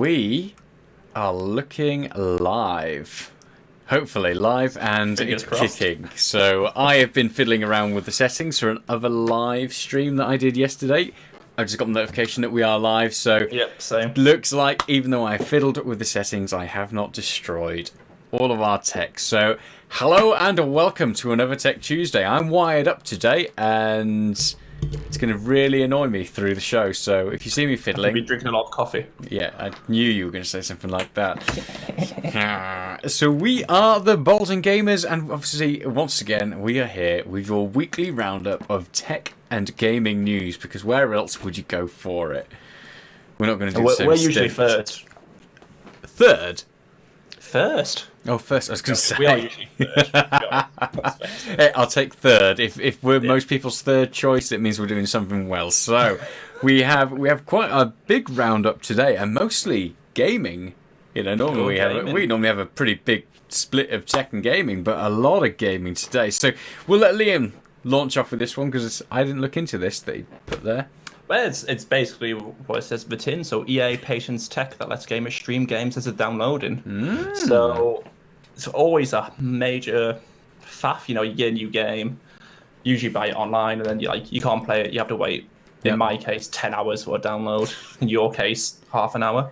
we are looking live. Hopefully live and Fingers it's crossed. kicking. So I have been fiddling around with the settings for another live stream that I did yesterday. I just got the notification that we are live, so Yep, same. looks like even though I fiddled with the settings, I have not destroyed all of our tech. So hello and welcome to another Tech Tuesday. I'm wired up today and it's going to really annoy me through the show. So if you see me You'll be fiddling, drinking a lot of coffee. yeah, I knew you were going to say something like that. So we are the Bolton Gamers, and obviously, once again, we are here with your weekly roundup of tech and gaming news, because where else would you go for it? We're not going to do the same We're usually stint. first. Third? First? Oh, first, I was going to say. We are usually first. Hey, I'll take third. If we're most people's third choice, it means we're doing something well. So we have quite a big roundup today, and mostly gaming. You know, normally we normally have a pretty big split of tech and gaming, but a lot of gaming today. So we'll let Liam launch off with this one because I didn't look into this that he put there. Well, it's basically what it says in the tin. So EA patients tech that lets gamers stream games as a downloading. So it's always a major faff. You know, you get a new game, usually buy it online, and then you can't play it. You have to wait. Yep. In my case, 10 hours for a download. In your case, half an hour.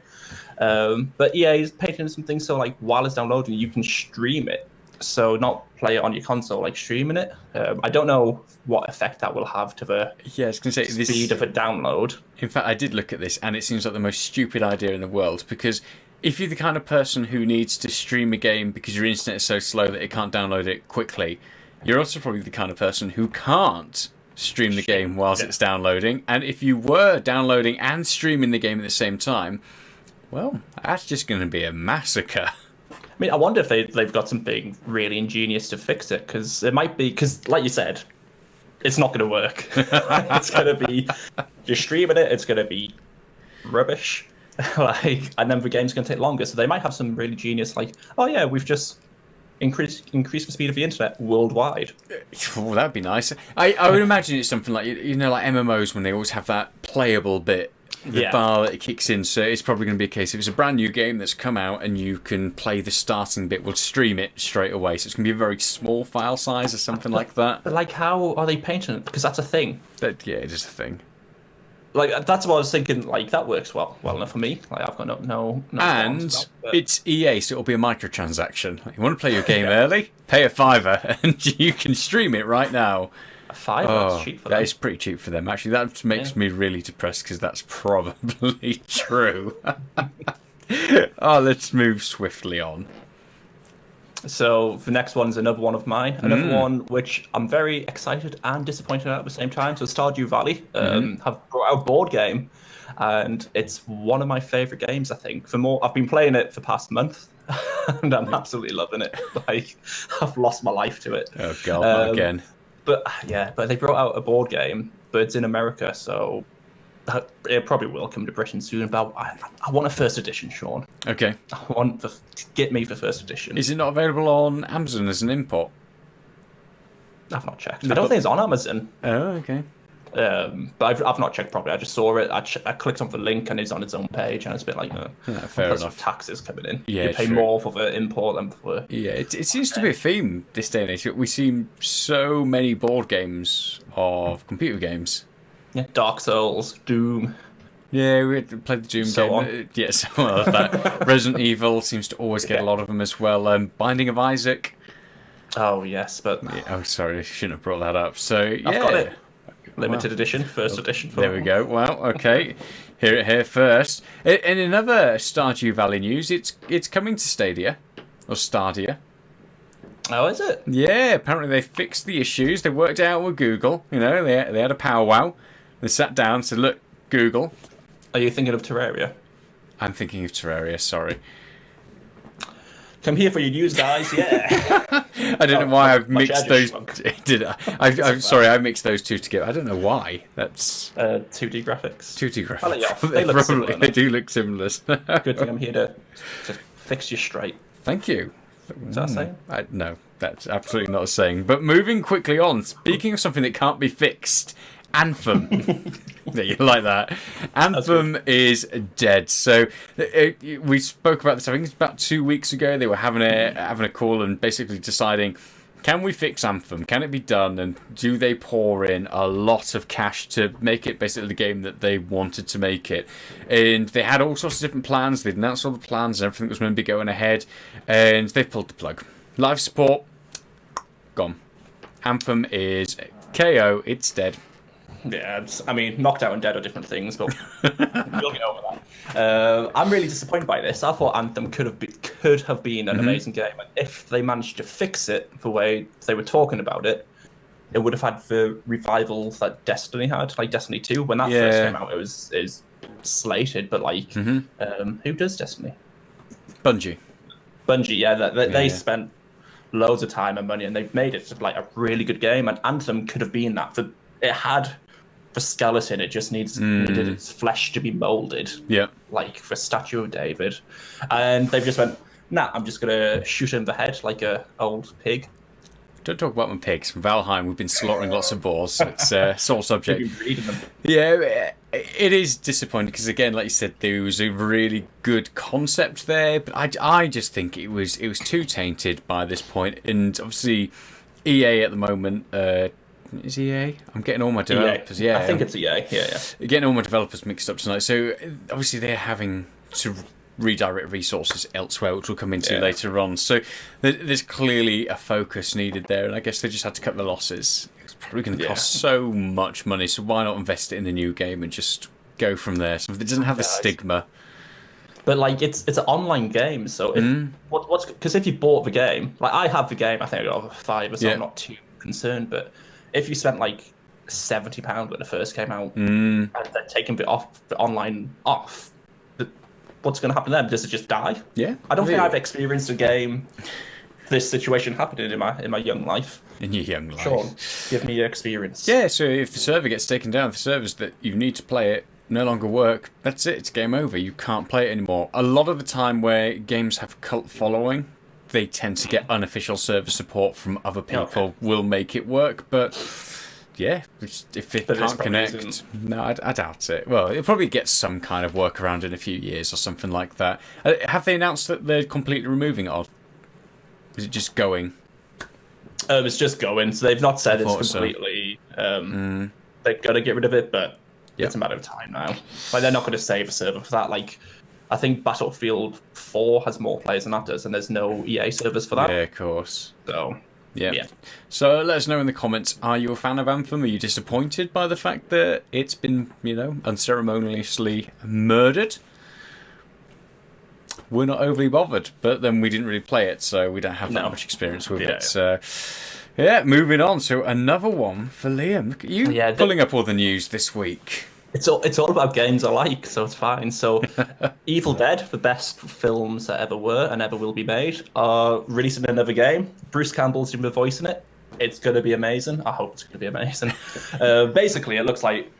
But EA is patenting something so like while it's downloading, you can stream it. So not play it on your console, like streaming it. I don't know what effect that will have to the Yeah, I was going to say speed of a download. In fact, I did look at this, and it seems like the most stupid idea in the world, because if you're the kind of person who needs to stream a game because your internet is so slow that it can't download it quickly, you're also probably the kind of person who can't stream the game whilst it's downloading. And if you were downloading and streaming the game at the same time, well, that's just going to be a massacre. I mean, I wonder if they've got something really ingenious to fix it, because it might be, because like you said, it's not going to work. It's going to be, you're streaming it, it's going to be rubbish. And then the game's going to take longer. So they might have some really genius, like, oh yeah, we've just increased the speed of the internet worldwide. Well, that'd be nice. I would imagine it's something like, you know, like MMOs when they always have that playable bit. The bar that it kicks in, so it's probably going to be a case if it's a brand new game that's come out and you can play the starting bit, we'll stream it straight away. So it's going to be a very small file size or something like that. But like, how are they painting it? Because that's a thing. Yeah, it is a thing. Like, that's what I was thinking. Like, that works well enough for me. Like, I've got no And qualms with that, it's EA, so it'll be a microtransaction. Like, you want to play your game early? Pay a $5 and you can stream it right now. A $5? That's cheap for them. That is pretty cheap for them, actually. That makes me really depressed because that's probably true. Let's move swiftly on. So the next one is another one of mine. Another one which I'm very excited and disappointed at the same time. So Stardew Valley have brought out a board game, and it's one of my favourite games, I think. I've been playing it for the past month, and I'm absolutely loving it. Like, I've lost my life to it. Oh god, not again. But they brought out a board game, but it's in America, so it probably will come to Britain soon. But I want a first edition, Sean. Okay. I want get me the first edition. Is it not available on Amazon as an import? I've not checked. I don't think it's on Amazon. Oh, okay. But I've not checked properly. I just saw it. I clicked on the link and it's on its own page, and it's a bit like, fair plus enough. taxes coming in. Yeah, you pay true. more for the import than for. Yeah, it seems to be a theme this day and age. We see so many board games of computer games. Yeah, Dark Souls, Doom. Yeah, we played the Doom game. On. Yeah, so that. Resident Evil seems to always get a lot of them as well. Binding of Isaac. Oh yes, but Oh, sorry, I shouldn't have brought that up. So yeah, I've got it. Limited edition, first edition. There we go. Well, okay. Hear it here first. In another Stardew Valley news, it's coming to Stadia. Or Stadia. Oh, is it? Yeah, apparently they fixed the issues. They worked it out with Google. You know, they had a powwow. They sat down and said, look, Google. Are you thinking of Terraria? I'm thinking of Terraria, sorry. Come here for your news, guys. Yeah. I don't know why I've my mixed chair those. just Did I? I'm sorry, I mixed those two together. I don't know why. That's 2D graphics. 2D graphics. I'll let you off. They look similar, they do look similar. Good thing I'm here to fix you straight. Thank you. Is that a saying? No, that's absolutely not a saying. But moving quickly on, speaking of something that can't be fixed, Anthem. Yeah, you like that. Anthem is dead. So we spoke about this. I think it's about 2 weeks ago. They were having a call and basically deciding, can we fix Anthem? Can it be done? And do they pour in a lot of cash to make it basically the game that they wanted to make it? And they had all sorts of different plans. They'd announced all the plans and everything was meant to be going ahead. And they've pulled the plug. Live support, gone. Anthem is KO. It's dead. Yeah, I mean, knocked out and dead are different things, but we'll get over that. I'm really disappointed by this. I thought Anthem could have been an amazing game, and if they managed to fix it the way they were talking about it, it would have had the revival that Destiny had, like Destiny 2. When that first came out, it was slated, but like, who does Destiny? Bungie, yeah, they spent loads of time and money, and they've made it like a really good game. And Anthem could have been that. It had the skeleton; it just needed its flesh to be molded. Yeah, like the statue of David. And they've just went, nah, I'm just gonna shoot him in the head like a old pig. Don't talk about my pigs. From Valheim, we've been slaughtering lots of boars. It's sore subject. You've been breeding them. Yeah, it is disappointing because, again, like you said, there was a really good concept there, but I just think it was too tainted by this point. And obviously, EA at the moment, is EA? I'm getting all my developers. EA. Yeah, I think it's EA. Yeah. Getting all my developers mixed up tonight. So obviously they're having to redirect resources elsewhere, which we'll come into later on. So there's clearly a focus needed there, and I guess they just had to cut the losses. It's probably going to cost so much money, so why not invest it in a new game and just go from there? So it doesn't have the stigma. But like it's an online game, so if because if you bought the game, like I have the game, I think I got over 5, so I'm not too concerned. But if you spent like £70 when it first came out, and then taking the online off, what's going to happen then? Does it just die? Yeah, I don't think I've experienced a game this situation happening in my young life. In your young life, Sean, give me your experience. Yeah, so if the server gets taken down, the servers that you need to play it no longer work, that's it, it's game over. You can't play it anymore. A lot of the time where games have cult following, they tend to get unofficial server support from other people, will make it work, but yeah, if it can't connect, no, I doubt it. Well, it'll probably get some kind of workaround in a few years or something like that. Have they announced that they're completely removing it, or is it just going? It's just going, so they've not said it's completely, they're going to get rid of it, but it's a matter of time now. Like, they're not going to save a server for that. Like, I think Battlefield 4 has more players than that does, and there's no EA servers for that. Yeah, of course. So, yeah. So let us know in the comments, are you a fan of Anthem? Are you disappointed by the fact that it's been, unceremoniously murdered? We're not overly bothered, but then we didn't really play it, so we don't have that much experience with it. So, moving on. So another one for Liam. Look at you pulling up all the news this week. It's all about games I like, so it's fine. So, Evil Dead, the best films that ever were and ever will be made, are releasing another game. Bruce Campbell's doing the voice in it. It's going to be amazing. I hope it's going to be amazing. Basically, it looks like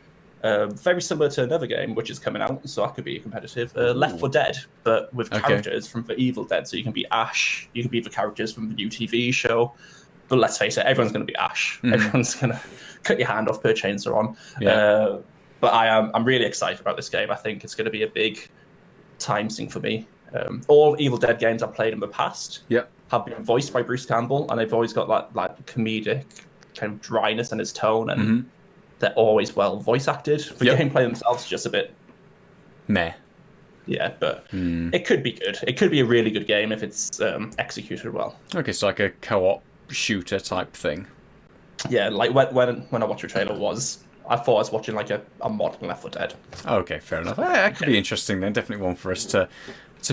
very similar to another game which is coming out, so that could be competitive. Left 4 Dead, but with characters from the Evil Dead. So you can be Ash, you can be the characters from the new TV show. But let's face it, everyone's going to be Ash. Everyone's going to cut your hand off, put a chainsaw on. But I'm really excited about this game. I think it's going to be a big time sink for me. All Evil Dead games I've played in the past have been voiced by Bruce Campbell, and they've always got that like comedic kind of dryness in his tone, and they're always well voice acted. The gameplay themselves is just a bit meh. Yeah, but it could be good. It could be a really good game if it's executed well. Okay, so like a co-op shooter type thing. Yeah, like when I watched the trailer, I thought I was watching like a modern Left 4 Dead. Okay, fair enough. That could be interesting then. Definitely one for us to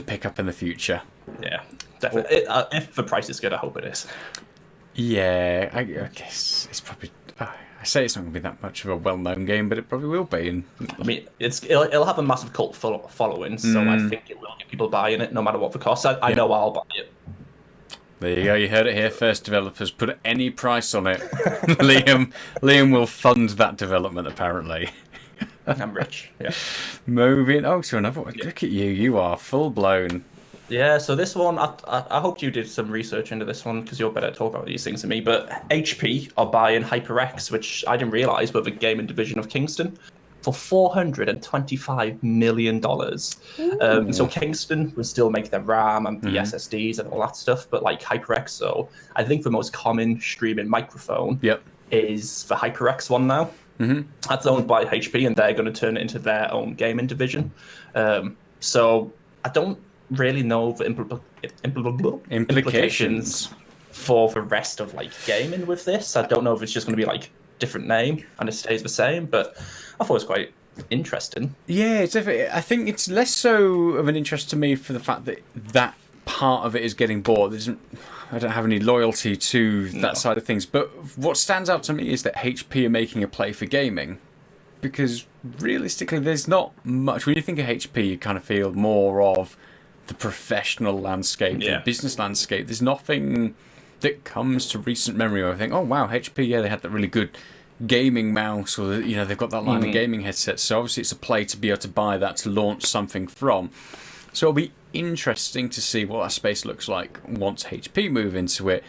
pick up in the future. Yeah, definitely. If the price is good, I hope it is. Yeah, I guess it's probably... I say it's not going to be that much of a well-known game, but it probably will be. And I mean, it'll have a massive cult following, so I think it will get people buying it no matter what the cost. I know I'll buy it. There you go. You heard it here first, developers. Put any price on it. Liam will fund that development, apparently. I'm rich, yeah. Moving to another one. Look at you. You are full-blown Yeah, so this one, I hope you did some research into this one because you're better at talking about these things than me. But HP are buying HyperX, which I didn't realize, but the gaming division of Kingston, for $425 million. So Kingston would still make the RAM and the SSDs and all that stuff, but like HyperX, so I think the most common streaming microphone is the HyperX one now. That's owned by HP, and they're going to turn it into their own gaming division. So I don't really know the implications for the rest of like gaming with this. I don't know if it's just going to be like different name and it stays the same, but I thought it was quite interesting. Yeah, it's definitely. I think it's less so of an interest to me for the fact that that part of it is getting bought. I don't have any loyalty to that side of things. But what stands out to me is that HP are making a play for gaming. Because realistically, there's not much. When you think of HP, you kind of feel more of the professional landscape, the business landscape. There's nothing that comes to recent memory where I think, oh wow, HP, they had that really good gaming mouse, or they've got that line of gaming headsets. So obviously, it's a play to be able to buy that to launch something from. So it'll be interesting to see what that space looks like once HP move into it.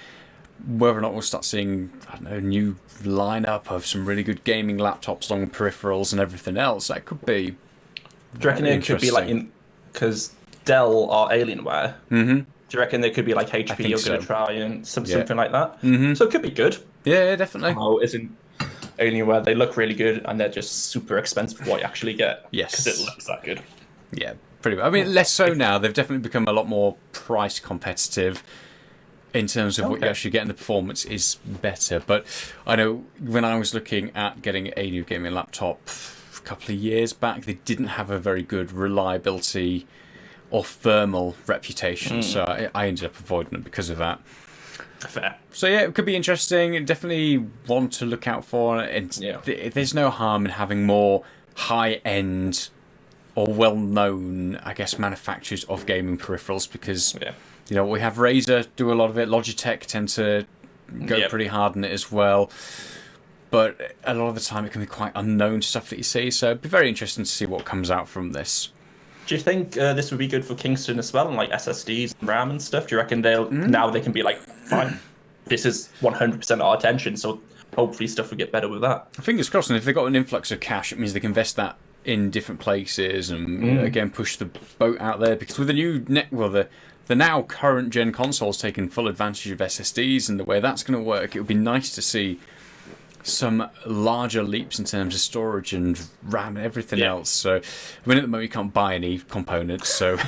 Whether or not we'll start seeing, I don't know, a new lineup of some really good gaming laptops along with peripherals and everything else. That could be. Do you reckon it could be like because Dell are Alienware? Do you reckon there could be like HP you're going to try and something like that? So it could be good. Yeah, definitely. Oh, isn't Alienware? They look really good and they're just super expensive for what you actually get. Yes, because it looks that good. Yeah, pretty much. I mean, less so now. They've definitely become a lot more price competitive. In terms of what you actually get in the performance is better. But I know when I was looking at getting a new gaming laptop a couple of years back, they didn't have a very good reliability or thermal reputation. So I ended up avoiding it because of that. Fair. So yeah, it could be interesting. Definitely one to look out for. And there's no harm in having more high-end or well-known, I guess, manufacturers of gaming peripherals because... we have Razer do a lot of it. Logitech tend to go pretty hard on it as well. But a lot of the time it can be quite unknown stuff that you see. So it'd be very interesting to see what comes out from this. Do you think this would be good for Kingston as well, and like SSDs and RAM and stuff? Do you reckon now they can be like, fine, this is 100% our attention, so hopefully stuff will get better with that? Fingers crossed, and if they've got an influx of cash, it means they can invest that in different places and again push the boat out there. Because with the new the now current gen consoles taking full advantage of SSDs and the way that's going to work, it would be nice to see some larger leaps in terms of storage and RAM and everything else. So, I mean, at the moment you can't buy any components. So,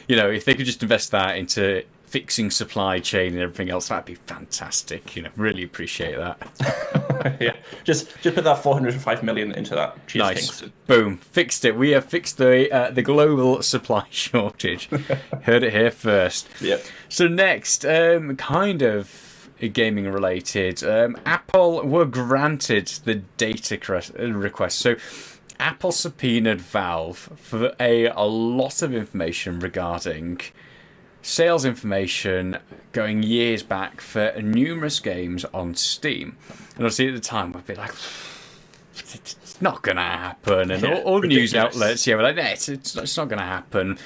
if they could just invest that into fixing supply chain and everything else, that'd be fantastic. Really appreciate that. Just put that 405 million into that. Cheers, nice. Kingston. Boom, fixed it. We have fixed the global supply shortage. Heard it here first. So next, kind of gaming related, Apple were granted the data request. So Apple subpoenaed Valve for a lot of information regarding sales information going years back for numerous games on Steam. And obviously at the time we'd be like, it's not going to happen. And all the news outlets, were like, it's not going to happen.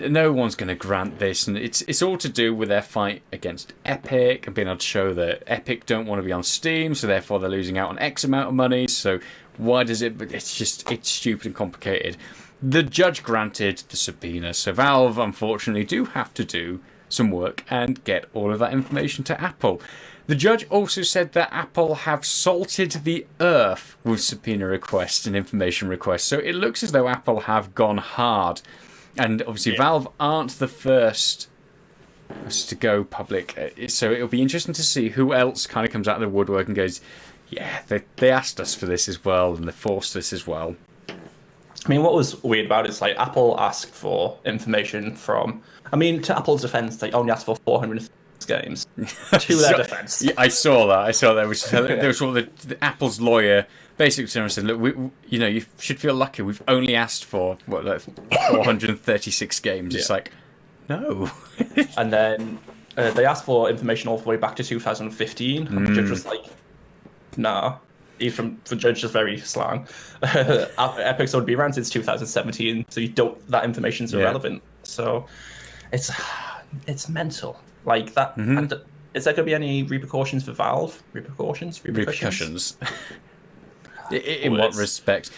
No one's going to grant this. And it's all to do with their fight against Epic and being able to show that Epic don't want to be on Steam, so therefore they're losing out on X amount of money. So why does it... It's stupid and complicated. The judge granted the subpoena, so Valve, unfortunately, do have to do some work and get all of that information to Apple. The judge also said that Apple have salted the earth with subpoena requests and information requests, so it looks as though Apple have gone hard. And obviously Valve aren't the first to go public, so it'll be interesting to see who else kind of comes out of the woodwork and goes, they asked us for this as well, and they forced this as well. I mean, what was weird about it is like Apple asked for information from. I mean, to Apple's defense, they only asked for 400 games. To their defense, I saw that. Which there was what the Apple's lawyer basically said. Look, you should feel lucky. We've only asked for 436 games. It's like, no. And then they asked for information all the way back to 2015. And the judge was like, nah. The judge is very slang. Epic's only been around since 2017, so that information's irrelevant. So it's mental. Like that. And is there going to be any repercussions for Valve? Repercussions. In what respect?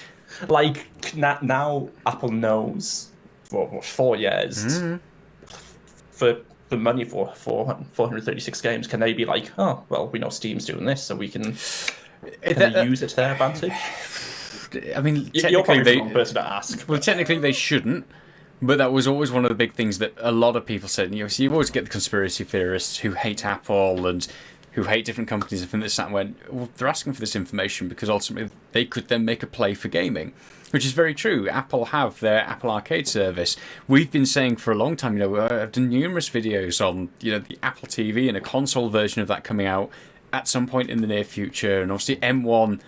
Like now, Apple knows for 4 years for the money for 436 games. Can they be like, oh well, we know Steam's doing this, so we can they use it to their advantage? I mean, you're probably the wrong person to ask. Well, technically they shouldn't. But that was always one of the big things that a lot of people said. You know, so you always get the conspiracy theorists who hate Apple and who hate different companies and think this and when well, they're asking for this information because ultimately they could then make a play for gaming, which is very true. Apple have their Apple Arcade service. We've been saying for a long time, you know, I've done numerous videos on, you know, the Apple TV and a console version of that coming out at some point in the near future, and obviously M1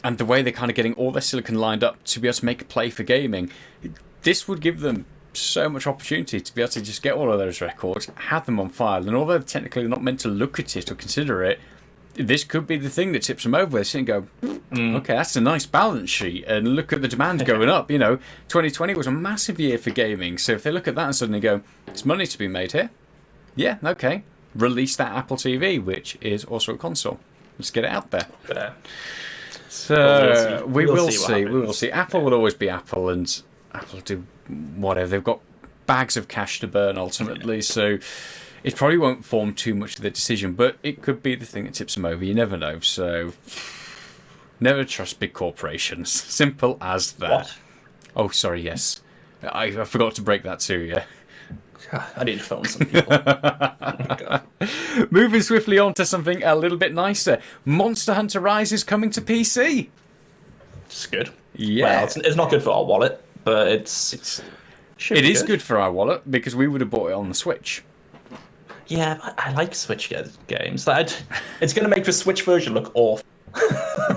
and the way they're kind of getting all their silicon lined up to be able to make a play for gaming. This would give them so much opportunity to be able to just get all of those records, have them on file, and although technically they're not meant to look at it or consider it, this could be the thing that tips them over. They sit and go, okay, that's a nice balance sheet, and look at the demand going up. You know, 2020 was a massive year for gaming, so if they look at that and suddenly go, there's money to be made here, yeah, okay, release that Apple TV, which is also a console. Let's get it out there. So we will see. Apple will always be Apple, and Apple do whatever. They've got bags of cash to burn ultimately, so it probably won't form too much of the decision, but it could be the thing that tips them over. You never know, so never trust big corporations. Simple as that. What? Oh, sorry, yes. I forgot to break that to you. I need to phone some people. Oh, moving swiftly on to something a little bit nicer. Monster Hunter Rise is coming to PC. It's good. Yeah. Well, it's not good for our wallet, but it is good for our wallet because we would have bought it on the Switch. Yeah, I like Switch games. It's going to make the Switch version look awful.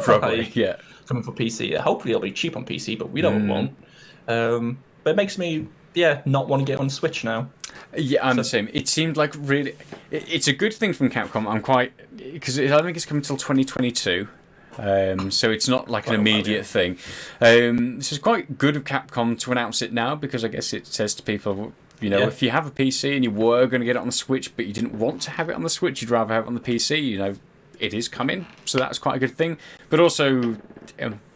Probably, yeah. Coming for PC. Hopefully it'll be cheap on PC, but we don't want. But it makes me, not want to get on Switch now. Yeah, I'm the same. It seemed like really... It's a good thing from Capcom. I'm quite... Because I don't think it's coming until 2022. So it's not like an immediate thing. This is quite good of Capcom to announce it now because I guess it says to people, you know, if you have a PC and you were going to get it on the Switch but you didn't want to have it on the Switch, you'd rather have it on the PC, you know, it is coming. So that's quite a good thing. But also,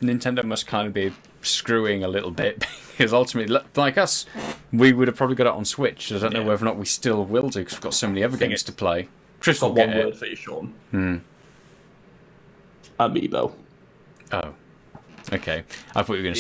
Nintendo must kind of be screwing a little bit because ultimately, like us, we would have probably got it on Switch. I don't know whether or not we still will do because we've got so many other games to play. Chris will got get one word for you, Sean. Amiibo. Oh, okay. I thought you were going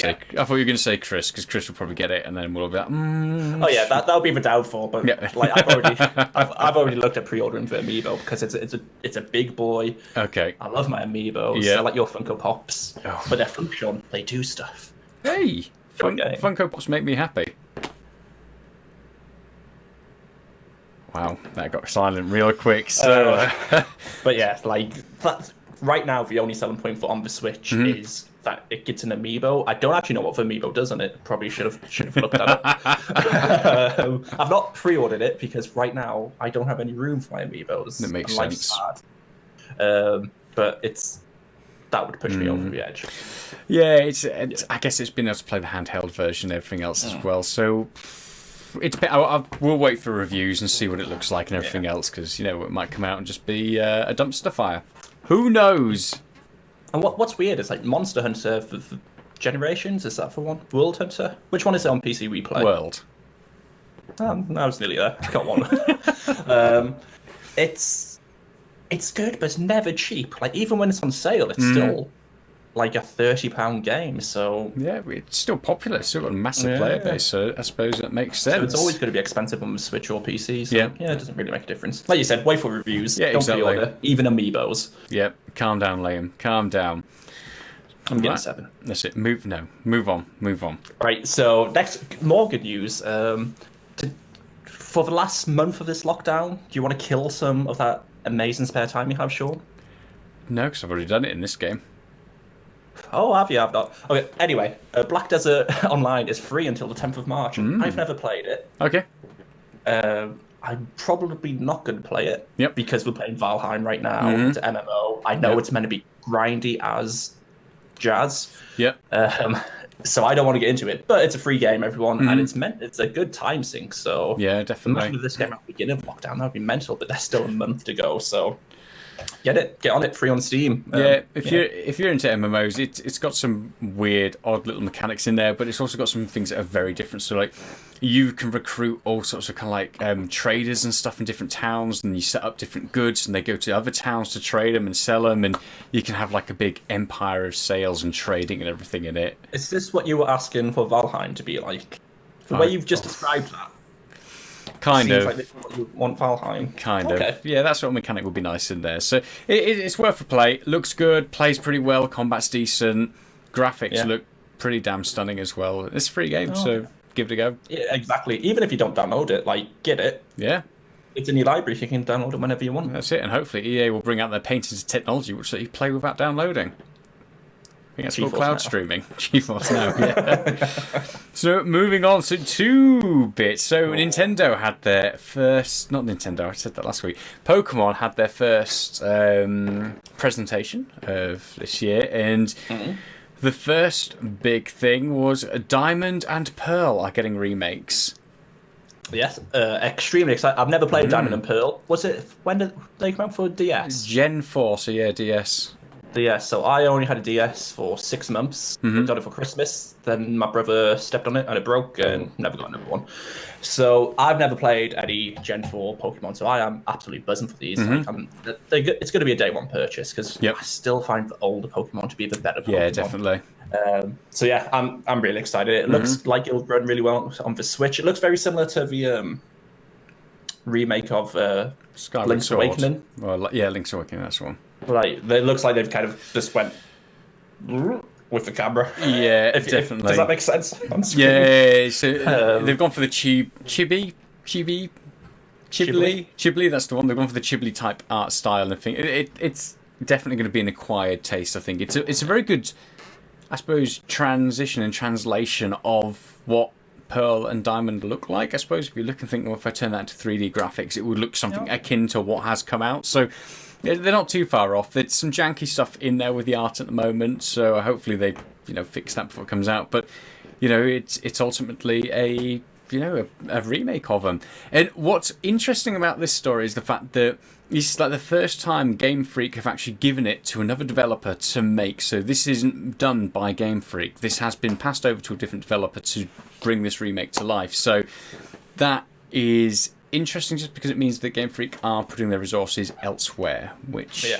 to say Chris, because Chris will probably get it, and then we'll be like, Oh yeah, that'll be the downfall. But like I've already looked at pre-ordering for Amiibo because it's a big boy. Okay. I love my Amiibos. Yeah. I like your Funko Pops, but they're function. They do stuff. Hey, Funko Pops make me happy. Wow, that got silent real quick. So, but yeah, like that's. Right now, the only selling point on the Switch is that it gets an Amiibo. I don't actually know what the Amiibo does on it. Probably should have looked that up. I've not pre-ordered it because right now I don't have any room for my Amiibos. That makes sense. But that would push me over the edge. Yeah, it's. I guess it's been able to play the handheld version and everything else as well. So we'll wait for reviews and see what it looks like and everything else because you know it might come out and just be a dumpster fire. Who knows? And what's weird is like Monster Hunter for Generations, is that for one? World Hunter? Which one is it on PC we play? World. I was nearly there. Got one. It's good, but it's never cheap. Like even when it's on sale, it's still like a £30 game. So yeah, it's still popular. It's still got a massive player base. So I suppose that makes sense. So it's always going to be expensive on the Switch or PC. So yeah, it doesn't really make a difference. Like you said, wait for reviews. Yeah, don't pre-order. Even Amiibos. Yep. Calm down, Liam. Calm down. I'm getting 7. That's it. Move on. Right. So next, more good news. For the last month of this lockdown, do you want to kill some of that amazing spare time you have, Sean? No, because I've already done it in this game. Oh, have you? I've not. Okay, anyway, Black Desert Online is free until the 10th of March. I've never played it. Okay. I'm probably not going to play it. Yep. Because we're playing Valheim right now. It's an MMO. I know it's meant to be grindy as jazz. Yep. So I don't want to get into it, but it's a free game, everyone, and it's a good time sink. So yeah, definitely. imagine if this came out at the beginning of lockdown, that would be mental. But there's still a month to go, so get on it, free on Steam. If you're into MMOs, it's got some weird, odd little mechanics in there, but it's also got some things that are very different. So like, you can recruit all sorts of kind of like traders and stuff in different towns, and you set up different goods, and they go to other towns to trade them and sell them, and you can have like a big empire of sales and trading and everything in it. Is this what you were asking for Valheim to be like? The way you've just described that. Kind Seems of. like this is what you want Valheim. Kind Okay. of. Yeah, that sort of mechanic would be nice in there. So it's worth a play. Looks good, plays pretty well, combat's decent, graphics look pretty damn stunning as well. It's a free game, so give it a go. Yeah, exactly. Even if you don't download it, like, get it. Yeah, It's in your library. You can download it whenever you want. that's it. And hopefully EA will bring out their patented technology, which let you play without downloading. I think that's called GeForce cloud Now. streaming. GeForce Now, yeah. So moving on to 2 bits. So Nintendo had their first... Not Nintendo, I said that last week. Pokemon had their first presentation of this year. And the first big thing was Diamond and Pearl are getting remakes. Yes, extremely excited. I've never played Diamond and Pearl. Was it... When did they come out for DS? Gen 4, so yeah, DS. DS. So I only had a DS for 6 months. Got it for Christmas. Then my brother stepped on it and it broke and never got another one. So I've never played any Gen 4 Pokemon. So I am absolutely buzzing for these. Like, it's going to be a day one purchase because I still find the older Pokemon to be the better Pokemon. Yeah, definitely. So yeah, I'm really excited. It looks like it'll run really well on the Switch. It looks very similar to the remake of Skyward Link's Sword. Awakening. Well, yeah, Link's Awakening, that's the one. Like, it looks like they've kind of just went with the camera. Yeah, definitely. Does that make sense? On screen? Yeah, so they've gone for the Chibi. That's the one. They've gone for the Chibli type art style. And I think it's definitely going to be an acquired taste. I think it's a very good, I suppose, transition and translation of what Pearl and Diamond look like. I suppose if you look and think, well, if I turn that into 3D graphics, it would look something akin to what has come out. So they're not too far off. There's some janky stuff in there with the art at the moment, so hopefully they fix that before it comes out. But it's ultimately a remake of them. And what's interesting about this story is the fact that this is like the first time Game Freak have actually given it to another developer to make. So this isn't done by Game Freak. This has been passed over to a different developer to bring this remake to life. So that is interesting just because it means that Game Freak are putting their resources elsewhere, which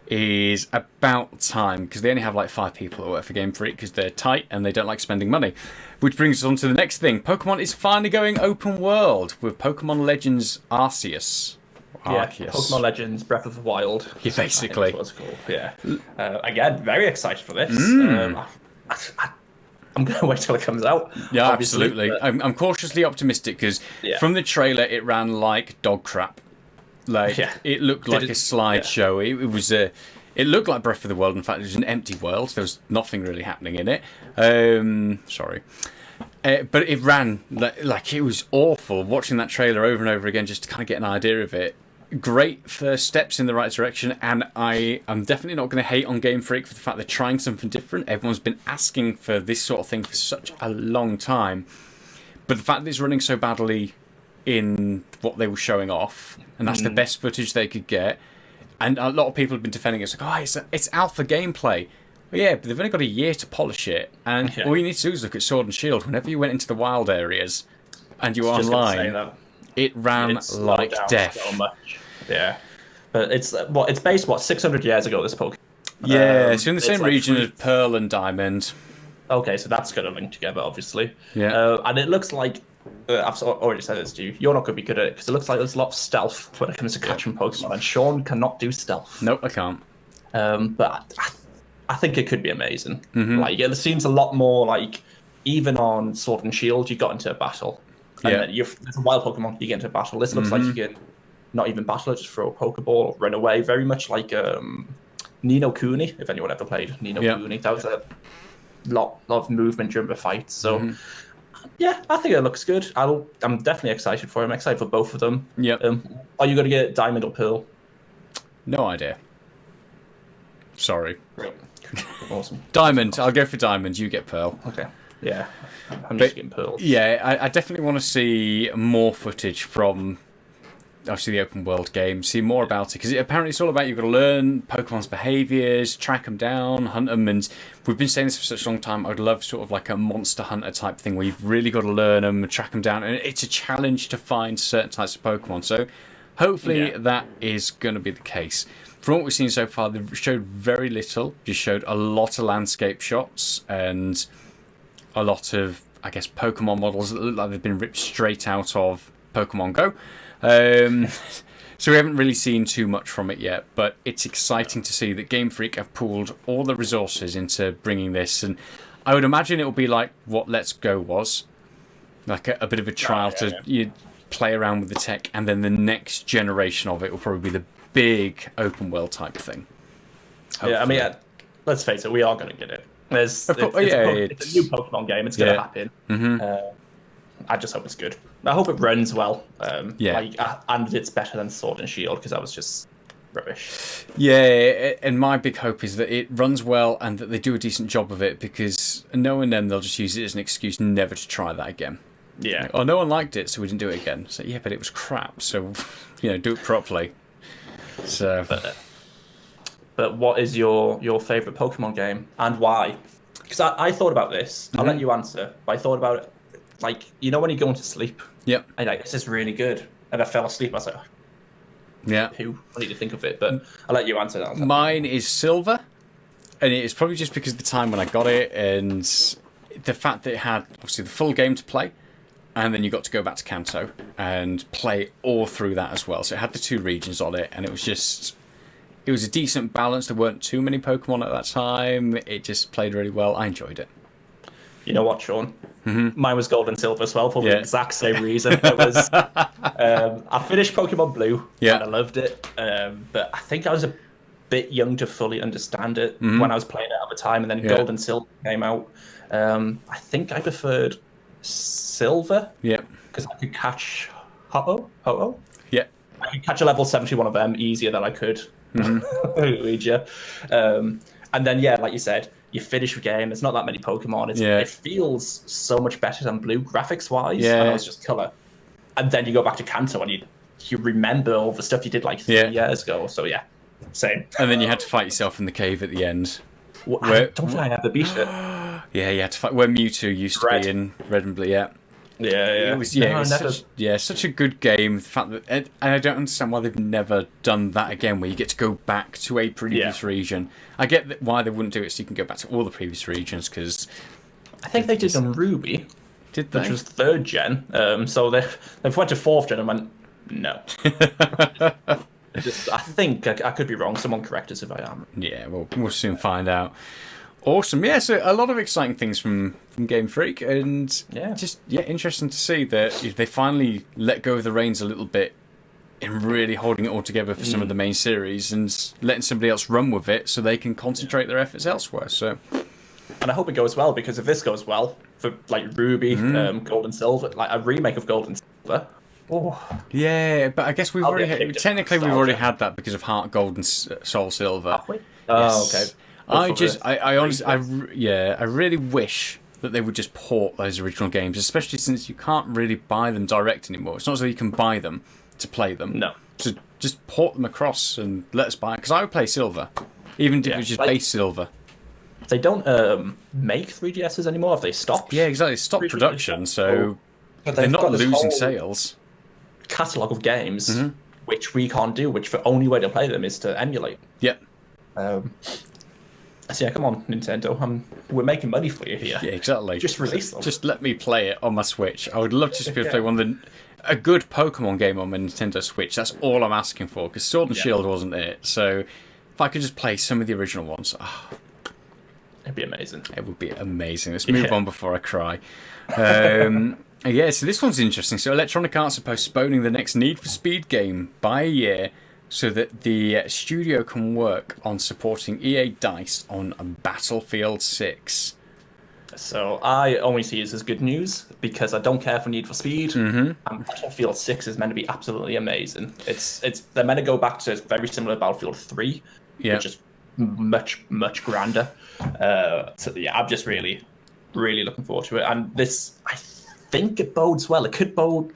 is about time, because they only have like 5 people that work for Game Freak because they're tight and they don't like spending money. Which brings us on to the next thing. Pokemon is finally going open world with Pokemon Legends Arceus. Pokemon Legends Breath of the Wild. Yeah, basically. That's cool. Yeah. Again, very excited for this. I'm going to wait till it comes out. Yeah, absolutely. I'm cautiously optimistic because from the trailer it ran like dog crap. It looked like a slideshow. It looked like Breath of the Wild. In fact, it was an empty world. There was nothing really happening in it. Sorry. But it ran like it was awful. Watching that trailer over and over again just to kind of get an idea of it. Great first steps in the right direction, and I'm definitely not going to hate on Game Freak for the fact they're trying something different. Everyone's been asking for this sort of thing for such a long time. But the fact that it's running so badly in what they were showing off, and that's the best footage they could get, and a lot of people have been defending it. It's like, it's alpha gameplay. Well, yeah, but they've only got a year to polish it, and all you need to do is look at Sword and Shield. Whenever you went into the wild areas and you were online, it ran like death. So much. Yeah, but it's based 600 years ago. This Pokemon. Yeah, so in the same region as Pearl and Diamond. Okay, so that's going to link together, obviously. Yeah, and it looks like I've already said this to you. You're not going to be good at it because it looks like there's a lot of stealth when it comes to catching Pokemon, and Sean cannot do stealth. Nope, I can't. But I think it could be amazing. Like, it seems a lot more like even on Sword and Shield, you got into a battle, and then there's a wild Pokemon, you get into a battle. This looks like you can not even battle, just throw a Pokeball or run away. Very much like Ni no Kuni, if anyone ever played Ni no Kuni. That was a lot of movement during the fight. So yeah, I think it looks good. I'm definitely excited for it. I'm excited for both of them. Yep. Are you going to get Diamond or Pearl? No idea. Sorry. Awesome. Diamond. I'll go for diamond. You get pearl. Okay. Yeah. I'm just getting pearls. Yeah, I definitely want to see more footage from obviously the open world game. See more about it because apparently it's all about you've got to learn Pokemon's behaviours, track them down, hunt them, and we've been saying this for such a long time. I'd love sort of like a Monster Hunter type thing where you've really got to learn them, track them down, and it's a challenge to find certain types of Pokemon. So hopefully that is going to be the case. From what we've seen so far, they've showed very little. Just showed a lot of landscape shots and a lot of, I guess, Pokemon models that look like they've been ripped straight out of Pokemon Go. So we haven't really seen too much from it yet, but it's exciting to see that Game Freak have pooled all the resources into bringing this, and I would imagine it will be like what Let's Go was, like a bit of a trial you play around with the tech, and then the next generation of it will probably be the big open world type thing. Hopefully. Yeah, I mean, let's face it, we are going to get it. It's a new Pokemon game. It's going to happen. Mm-hmm. I just hope it's good. I hope it runs well. And it's better than Sword and Shield because that was just rubbish. Yeah, and my big hope is that it runs well and that they do a decent job of it because knowing them, they'll just use it as an excuse never to try that again. Yeah. Like, no one liked it, so we didn't do it again. So yeah, but it was crap. So do it properly. So. But what is your favourite Pokemon game and why? Because I thought about this. I'll let you answer. But I thought about it. Like, when you're going to sleep. Yep. And this is really good. And I fell asleep. I was like, yeah. I need to think of it. But I'll let you answer that. Mine is Silver. And it's probably just because of the time when I got it and the fact that it had, obviously, the full game to play. And then you got to go back to Kanto and play all through that as well. So it had the 2 regions on it. And it was just... It was a decent balance. There weren't too many Pokemon at that time. It just played really well. I enjoyed it. You know what, Sean? Mm-hmm. Mine was Gold and Silver as well for the exact same reason. It was. I finished Pokemon Blue and I loved it, but I think I was a bit young to fully understand it when I was playing it at the time. And then Gold and Silver came out. I think I preferred Silver. Yeah. Because I could catch Ho-Oh. Yeah. I could catch a level 71 of them easier than I could. Luigi. And then like you said, you finish the game. There's not that many Pokemon. It feels so much better than Blue graphics wise. Yeah, and it's just color. And then you go back to Kanto and you remember all the stuff you did like 3 years ago. So same. And then you had to fight yourself in the cave at the end. I don't think I ever beat it. Yeah, you had to fight where Mewtwo used to be in Red and Blue. Yeah. Yeah. It was such a good game. The fact that, and I don't understand why they've never done that again, where you get to go back to a previous region. I get why they wouldn't do it, so you can go back to all the previous regions. Because I think they did on Ruby, did they? Which was 3rd gen. So they went to 4th gen and went no. I think I could be wrong. Someone correct us if I am. Yeah, we'll soon find out. Awesome, yeah. So a lot of exciting things from Game Freak, and interesting to see that they finally let go of the reins a little bit in really holding it all together for some of the main series and letting somebody else run with it so they can concentrate their efforts elsewhere. So, and I hope it goes well because if this goes well for like Ruby, Gold and Silver, like a remake of Gold and Silver. Oh. Yeah, but I guess we've already had that because of Heart Gold and Soul Silver. Have we? Oh, okay. I honestly, I really wish that they would just port those original games, especially since you can't really buy them direct anymore. It's not as though you can buy them to play them. No. So just port them across and let us buy it. Because I would play Silver, even if it was just base Silver. They don't make 3GSs anymore. Have they stopped? Yeah, exactly. Stop production, so they're not losing sales. Catalogue of games, which we can't do, which the only way to play them is to emulate. Yep. So come on, Nintendo. We're making money for you here. Yeah, exactly. Just release them. Just let me play it on my Switch. I would love to be able to play a good Pokemon game on my Nintendo Switch. That's all I'm asking for, because Sword and Shield wasn't it. So if I could just play some of the original ones, it'd be amazing. It would be amazing. Let's move on before I cry. So this one's interesting. So Electronic Arts are postponing the next Need for Speed game by a year so that the studio can work on supporting EA DICE on Battlefield 6. So I only see this as good news because I don't care for Need for Speed, and Battlefield 6 is meant to be absolutely amazing. They're meant to go back to very similar to Battlefield 3, which is much grander. So yeah, I'm just really looking forward to it. And this, I think it bodes well. It could bode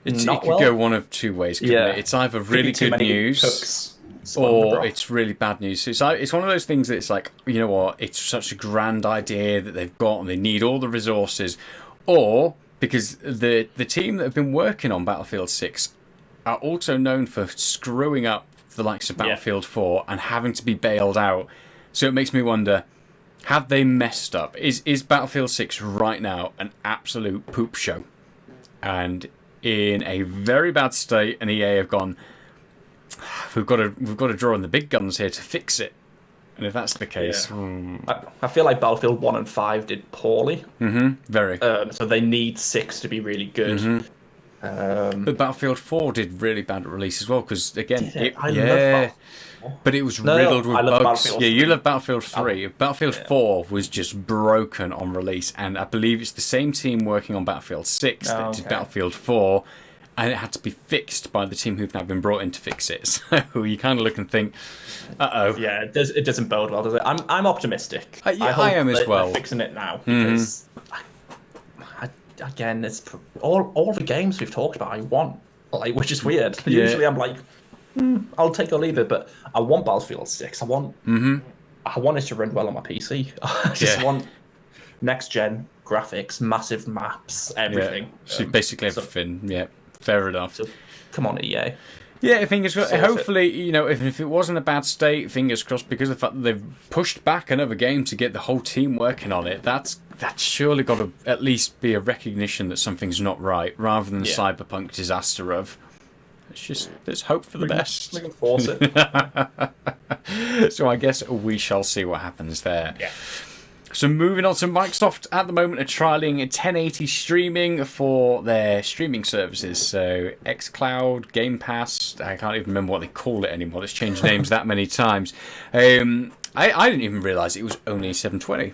it not could well. go one of two ways, couldn't it? It's either really good news or it's really bad news. So it's one of those things that it's like, you know what, it's such a grand idea that they've got and they need all the resources. Or because the team that have been working on Battlefield 6 are also known for screwing up the likes of Battlefield 4 and having to be bailed out. So it makes me wonder, have they messed up? Is Battlefield 6 right now an absolute poop show? And in a very bad state, and EA have gone, we've got to draw in the big guns here to fix it. And if that's the case, I feel like Battlefield 1 and 5 did poorly. Very. So they need 6 to be really good. But Battlefield 4 did really bad at release as well, because again, but it was riddled with bugs. Yeah, you love Battlefield 3. Battlefield 4 was just broken on release, and I believe it's the same team working on Battlefield 6 that did Battlefield 4, and it had to be fixed by the team who've now been brought in to fix it. So you kind of look and think, uh-oh. Yeah, it doesn't bode well, does it? I'm optimistic. I am as well. They're fixing it now, because again, it's all the games we've talked about I want, like, which is weird. Usually I'm like, I'll take or leave it, but I want Battlefield 6. I want it to run well on my PC. I just want next gen graphics, massive maps, everything. So basically everything. Yeah, fair enough. So come on, EA. Yeah, fingers crossed. Hopefully, you know, if it was in a bad state, fingers crossed, because of the fact that they've pushed back another game to get the whole team working on it, that's surely got to at least be a recognition that something's not right, rather than the cyberpunk disaster of, let's hope for the best. We can force it. So I guess we shall see what happens there. Yeah. So moving on to Microsoft, at the moment are trialling 1080 streaming for their streaming services. So xCloud, Game Pass, I can't even remember what they call it anymore. It's changed names that many times. I didn't even realise it was only 720.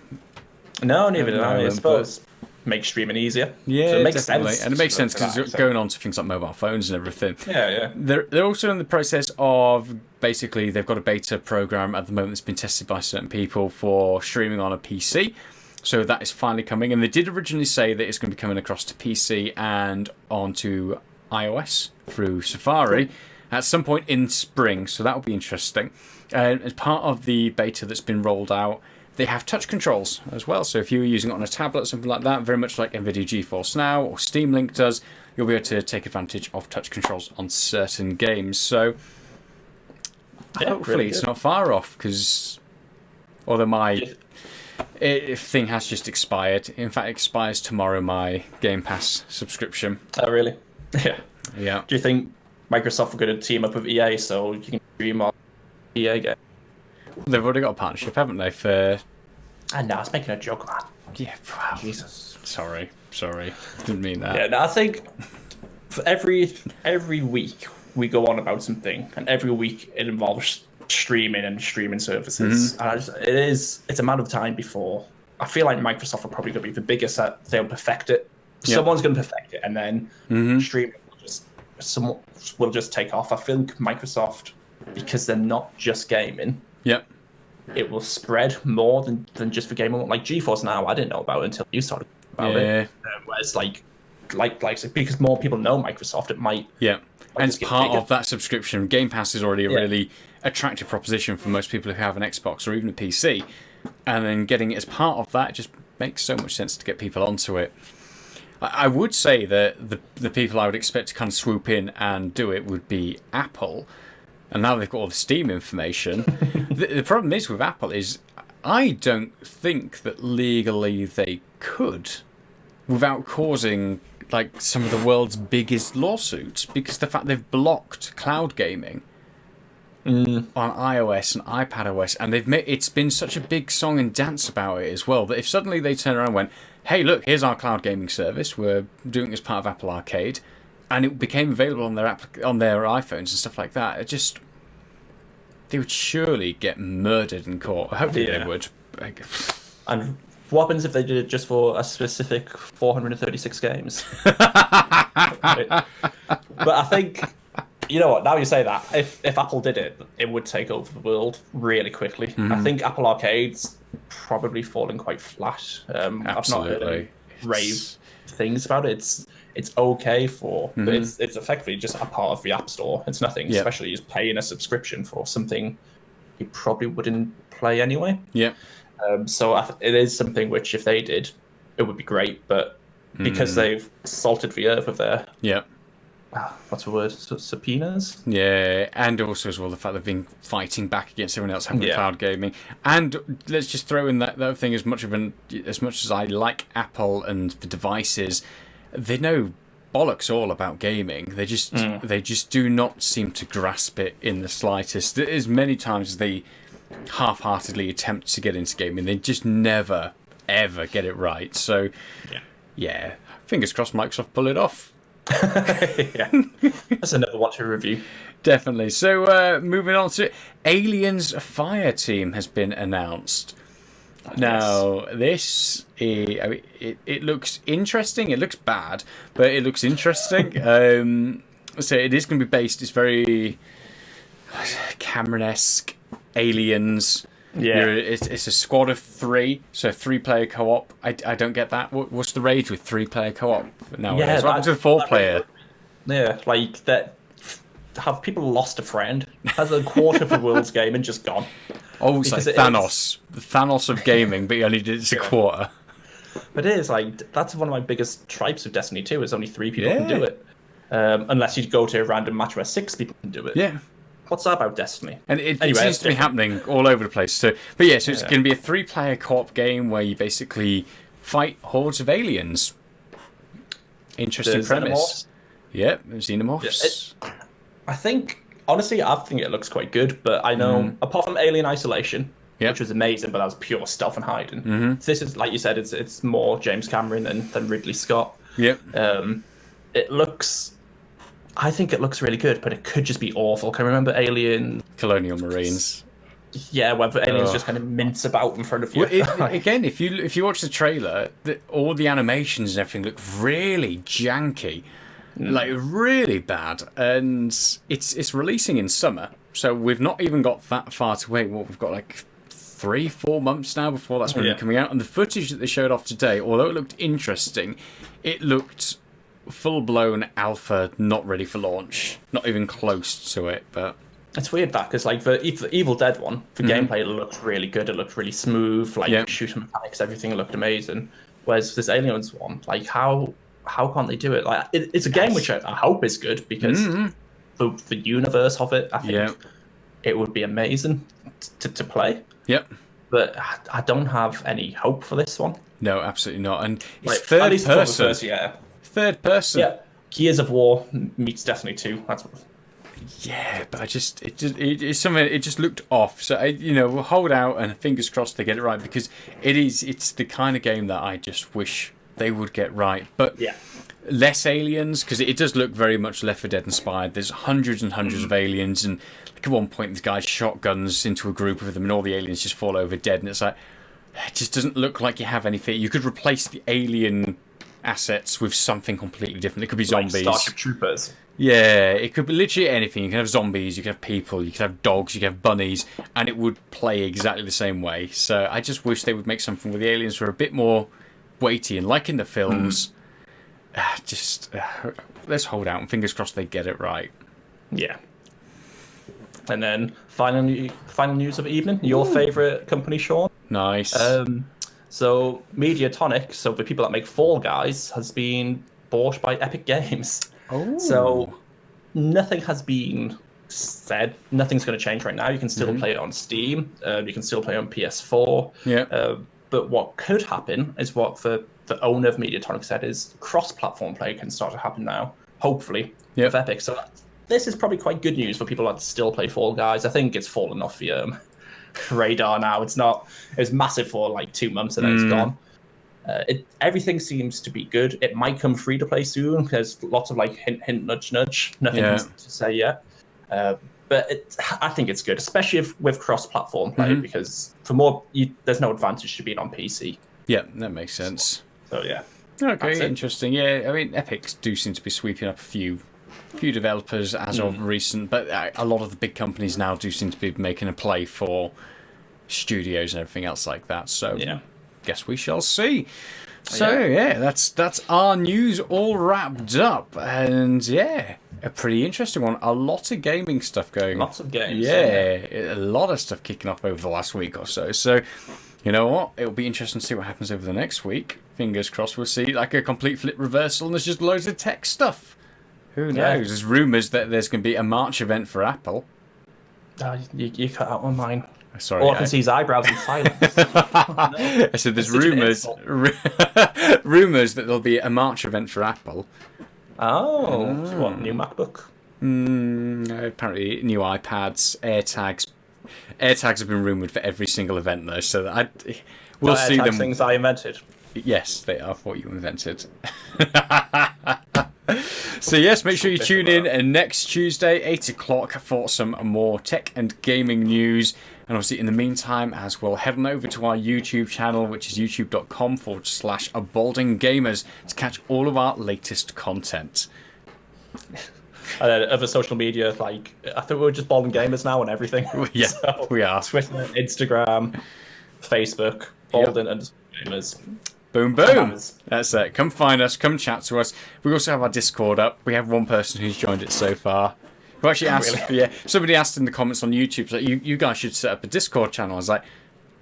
No, neither did I suppose. Make streaming easier. Yeah, so it makes definitely. sense. And it makes sense because it's going on to things like mobile phones and everything. Yeah. They're also in the process of, basically, they've got a beta program at the moment that's been tested by certain people for streaming on a PC. So that is finally coming. And they did originally say that it's going to be coming across to PC and onto iOS through Safari at some point in spring. So that will be interesting. And as part of the beta that's been rolled out, they have touch controls as well. So if you were using it on a tablet, something like that, very much like NVIDIA GeForce Now or Steam Link does, you'll be able to take advantage of touch controls on certain games. So hopefully really it's not far off, because although my thing has just expired. In fact, it expires tomorrow, my Game Pass subscription. Oh, really? Yeah. Do you think Microsoft are going to team up with EA so you can stream on EA game? They've already got a partnership, haven't they? For I know, I was making a joke, man. Yeah, wow. Jesus. Sorry. Didn't mean that. Yeah, no, I think for every week we go on about something, and every week it involves streaming and streaming services. And it's a matter of time before I feel like Microsoft are probably going to be the biggest that they'll perfect it. Yep. Someone's going to perfect it, and then streaming will just take off. I think Microsoft, because they're not just gaming. Yep. It will spread more than just for gaming. Like GeForce Now, I didn't know about it until you started about it. Whereas like because more people know Microsoft, it might. Yeah, and it's part of that subscription. Game Pass is already a really attractive proposition for most people who have an Xbox or even a PC, and then getting it as part of that just makes so much sense to get people onto it. I would say that the people I would expect to kind of swoop in and do it would be Apple. And now they've got all the Steam information. The problem is with Apple is I don't think that legally they could without causing like some of the world's biggest lawsuits, because the fact they've blocked cloud gaming on iOS and iPadOS, and it's been such a big song and dance about it as well, that if suddenly they turn around and went, hey, look, here's our cloud gaming service, we're doing it as part of Apple Arcade, and it became available on their iPhones and stuff like that, they would surely get murdered in court. Hopefully they would. And what happens if they did it just for a specific 436 games? But I think You know what? Now you say that, if Apple did it, it would take over the world really quickly. I think Apple Arcade's probably falling quite flat. I've not heard any rave things about it. It's okay but it's effectively just a part of the App Store. It's nothing, especially just paying a subscription for something you probably wouldn't play anyway. Yeah. So it is something which, if they did, it would be great. But because they've salted the earth with their what's the word? Subpoenas? Yeah, and also as well the fact they've been fighting back against everyone else having cloud gaming. And let's just throw in that thing, as much as I like Apple and the devices, they know bollocks all about gaming. They just do not seem to grasp it in the slightest. As many times as they half-heartedly attempt to get into gaming, they just never ever get it right. So yeah, fingers crossed Microsoft pull it off. That's another watch review. Definitely. So moving on to Aliens Fire Team has been announced. Now this it looks interesting. It looks bad, but it looks interesting. So it is going to be based. It's very Cameron-esque aliens. Yeah, it's a squad of 3, so 3-player co-op. I don't get that. What's the rage with 3-player co-op nowadays? What happens with 4-player? Yeah, like that. Have people lost a friend? Has a quarter of the world's game and just gone? Oh, it's like Thanos, the Thanos of gaming, but he only did it a quarter. But it is like that's one of my biggest tripes of Destiny 2. Is only 3 people can do it, unless you go to a random match where 6 people can do it. Yeah. What's that about Destiny? And it seems to be happening all over the place. So it's going to be a 3-player co-op game where you basically fight hordes of aliens. Interesting premise. Yep, xenomorphs. I think, honestly, I think it looks quite good. But I know, apart from Alien Isolation, which was amazing, but that was pure stealth and hiding. This is, like you said, it's more James Cameron than Ridley Scott. Yep. I think it looks really good, but it could just be awful. Can you remember Alien? Colonial Marines. Yeah, where the aliens just kind of mince about in front of you. Well, again, if you watch the trailer, all the animations and everything look really janky, like really bad. And it's releasing in summer, so we've not even got that far to wait. We've got like 3-4 months now before that's going to be coming out. And the footage that they showed off today, although it looked interesting, it looked full-blown alpha, not ready for launch, not even close to it. But it's weird that because like the Evil Dead one, the gameplay looked really good. It looked really smooth, like shooting mechanics, everything looked amazing. Whereas this Aliens one, like how can't they do it? Like it's a game which I hope is good because the universe of it, I think it would be amazing to play. Yep. But I don't have any hope for this one. No, absolutely not. And it's like, third person. Third person. Yeah. Gears of War meets Destiny 2. That's what. Yeah, but it's something. It just looked off. So we'll hold out and fingers crossed they get it right because it's the kind of game that I just wish they would get right. But less aliens because it does look very much Left 4 Dead inspired. There's hundreds and hundreds of aliens, and like at one point this guy shotguns into a group of them, and all the aliens just fall over dead. And it's like it just doesn't look like you have anything. You could replace the alien assets with something completely different. It could be zombies, like Starship Troopers. Yeah, it could be literally anything. You can have zombies, you can have people, you can have dogs, you can have bunnies, and it would play exactly the same way. So I just wish they would make something where the aliens were a bit more weighty, and like in the films, let's hold out and fingers crossed they get it right. Yeah. And then final news of the evening. Your favourite company, Sean? Nice. So Mediatonic, so the people that make Fall Guys, has been bought by Epic Games. Oh. So nothing has been said. Nothing's going to change right now. You can still play it on Steam. You can still play it on PS4. Yeah. But what could happen is what the owner of Mediatonic said is cross-platform play can start to happen now. Hopefully with Epic. So this is probably quite good news for people that still play Fall Guys. I think it's fallen off the radar now. It was massive for like 2 months and then it's gone. Everything seems to be good. It might come free to play soon. There's lots of like hint, nudge. Nothing to say yet. But I think it's good, especially with cross-platform play, because there's no advantage to being on PC. Yeah, that makes sense. So yeah. Okay, interesting. Yeah, I mean, Epics do seem to be sweeping up a few few developers as of recent, but a lot of the big companies now do seem to be making a play for studios and everything else like that. So, Yeah. guess we shall see. So yeah, that's our news all wrapped up, and yeah, a pretty interesting one. A lot of gaming stuff going. Lots of games. Yeah, a lot of stuff kicking off over the last week or so. So, you know what? It'll be interesting to see what happens over the next week. Fingers crossed we'll see like a complete flip reversal and there's just loads of tech stuff. Who knows? Yeah. There's rumours that there's going to be a March event for Apple. You cut out on mine. Sorry, All I can see is eyebrows in silence. I said there's rumours rumours that there'll be a March event for Apple. Oh, so what, new MacBook? Apparently new iPads, AirTags. AirTags have been rumoured for every single event though, so we'll see them. Things I invented. Yes, they are what you invented. So yes, make sure you tune in next Tuesday, 8 o'clock, for some more tech and gaming news. And obviously, in the meantime, as well, head on over to our YouTube channel, which is youtube.com/abaldinggamers, to catch all of our latest content. And then other social media, like, I think we're just Balding Gamers now and everything. Yeah, So, we are. Twitter, Instagram, Facebook, Balding and Gamers. Boom, boom. That's it. Come find us. Come chat to us. We also have our Discord up. We have one person who's joined it so far. Who actually asked, Really? somebody asked in the comments on YouTube, like, you guys should set up a Discord channel. I was like,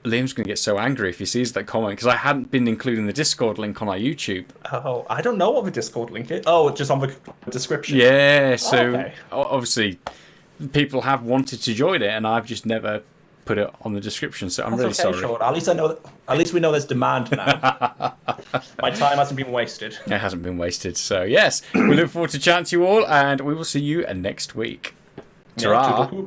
Liam's going to get so angry if he sees that comment, because I hadn't been including the Discord link on our YouTube. Oh, I don't know what the Discord link is. Oh, it's just on the description. Yeah, so okay. Obviously people have wanted to join it, and I've just never put it on the description, so I'm really That's okay, sorry. Sean. At least I know. At least we know there's demand now. My time hasn't been wasted. It hasn't been wasted. So yes, we look forward to chatting to you all, and we will see you next week. Ta-ra. Yeah,